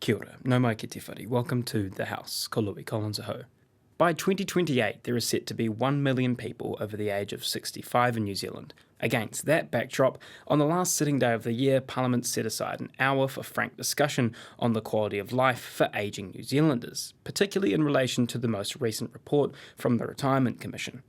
Kia ora, nau mai ki te whare. Welcome to The House, ko Louis Collins aho. By 2028, there is set to be 1 million people over the age of 65 in New Zealand. Against that backdrop, on the last sitting day of the year, Parliament set aside an hour for frank discussion on the quality of life for ageing New Zealanders, particularly in relation to the most recent report from the Retirement Commission.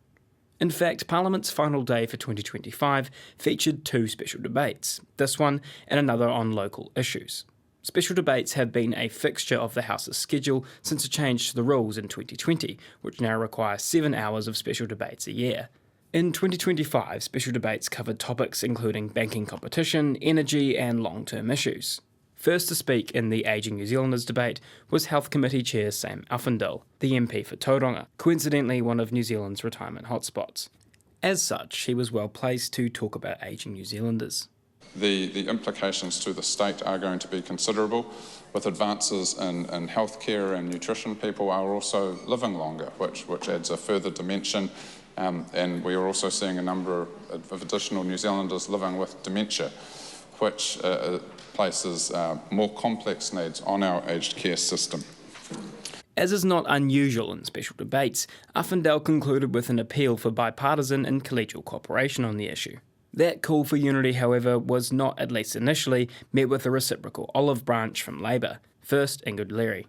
In fact, Parliament's final day for 2025 featured two special debates, this one and another on local issues. Special debates have been a fixture of the House's schedule since a change to the rules in 2020, which now require 7 hours of special debates a year. In 2025, special debates covered topics including banking competition, energy and long-term issues. First to speak in the Ageing New Zealanders debate was Health Committee Chair Sam Uffindell, the MP for Tauranga, coincidentally one of New Zealand's retirement hotspots. As such, he was well placed to talk about ageing New Zealanders. The implications to the state are going to be considerable. With advances in healthcare and nutrition, people are also living longer, which adds a further dimension. And we are also seeing a number of additional New Zealanders living with dementia, which places more complex needs on our aged care system. As is not unusual in special debates, Uffindell concluded with an appeal for bipartisan and collegial cooperation on the issue. That call for unity, however, was not, at least initially, met with a reciprocal olive branch from Labour. First, Ingrid Leary.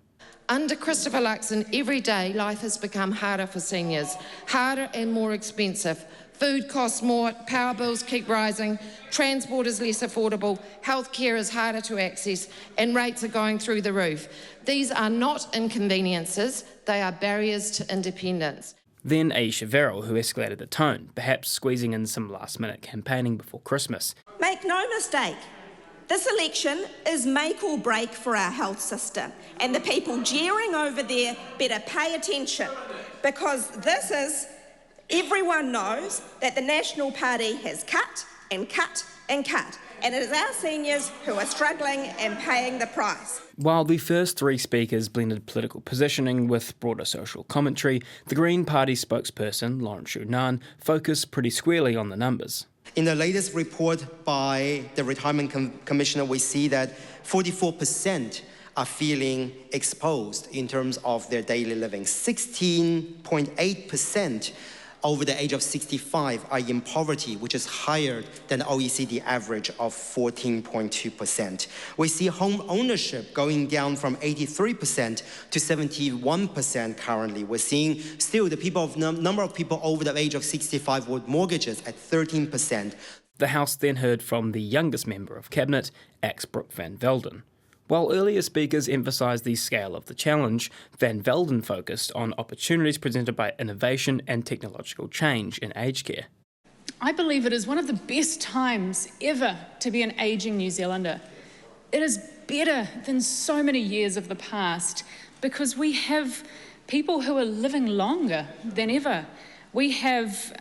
Under Christopher Luxon, every day life has become harder for seniors, harder and more expensive. Food costs more, power bills keep rising, transport is less affordable, healthcare is harder to access, and rates are going through the roof. These are not inconveniences, they are barriers to independence. Then Aisha Verrill, who escalated the tone, perhaps squeezing in some last-minute campaigning before Christmas. Make no mistake, this election is make or break for our health system, and the people jeering over there better pay attention, because everyone knows that the National Party has cut and cut and cut, and it is our seniors who are struggling and paying the price. While the first three speakers blended political positioning with broader social commentary, the Green Party spokesperson, Lauren Shunan, focused pretty squarely on the numbers. In the latest report by the Retirement Commissioner, we see that 44% are feeling exposed in terms of their daily living. 16.8% over the age of 65 are in poverty, which is higher than the OECD average of 14.2%. We see home ownership going down from 83% to 71% currently. We're seeing still the number of people over the age of 65 with mortgages at 13%. The House then heard from the youngest member of Cabinet, ex-Brooke Van Velden. While earlier speakers emphasised the scale of the challenge, Van Velden focused on opportunities presented by innovation and technological change in aged care. I believe it is one of the best times ever to be an ageing New Zealander. It is better than so many years of the past because we have people who are living longer than ever. We have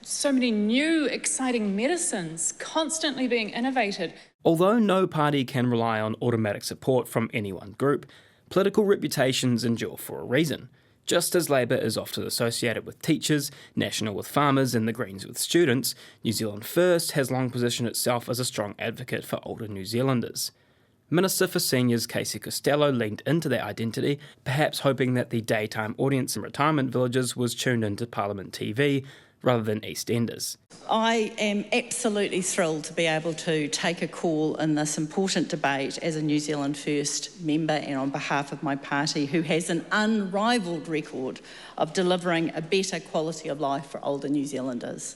so many new, exciting medicines constantly being innovated. Although no party can rely on automatic support from any one group, political reputations endure for a reason. Just as Labour is often associated with teachers, National with farmers and the Greens with students, New Zealand First has long positioned itself as a strong advocate for older New Zealanders. Minister for Seniors Casey Costello leaned into that identity, perhaps hoping that the daytime audience in retirement villages was tuned into Parliament TV rather than EastEnders. I am absolutely thrilled to be able to take a call in this important debate as a New Zealand First member and on behalf of my party, who has an unrivalled record of delivering a better quality of life for older New Zealanders.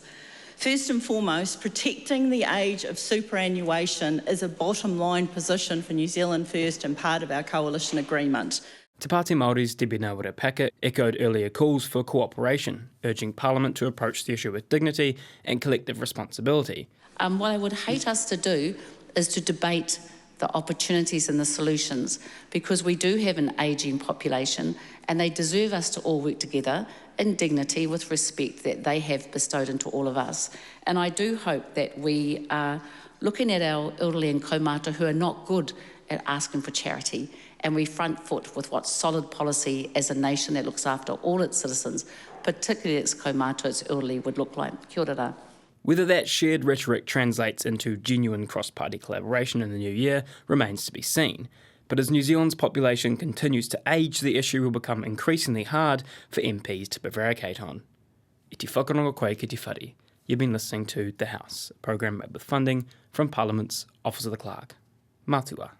First and foremost, protecting the age of superannuation is a bottom line position for New Zealand First and part of our coalition agreement. Te Pāti Māori's Debbie Ngāwera echoed earlier calls for cooperation, urging Parliament to approach the issue with dignity and collective responsibility. What I would hate us to do is to debate the opportunities and the solutions, because we do have an ageing population and they deserve us to all work together in dignity with respect that they have bestowed into all of us. And I do hope that we are looking at our elderly and kaumata who are not good at asking for charity, and we front foot with what solid policy as a nation that looks after all its citizens, particularly its kaumata, its elderly, would look like. Kia ora. Whether that shared rhetoric translates into genuine cross-party collaboration in the new year remains to be seen. But as New Zealand's population continues to age, the issue will become increasingly hard for MPs to prevaricate on. I te whakarongo koe ki te whare. You've been listening to The House, a programme made with funding from Parliament's Office of the Clerk. Mātua.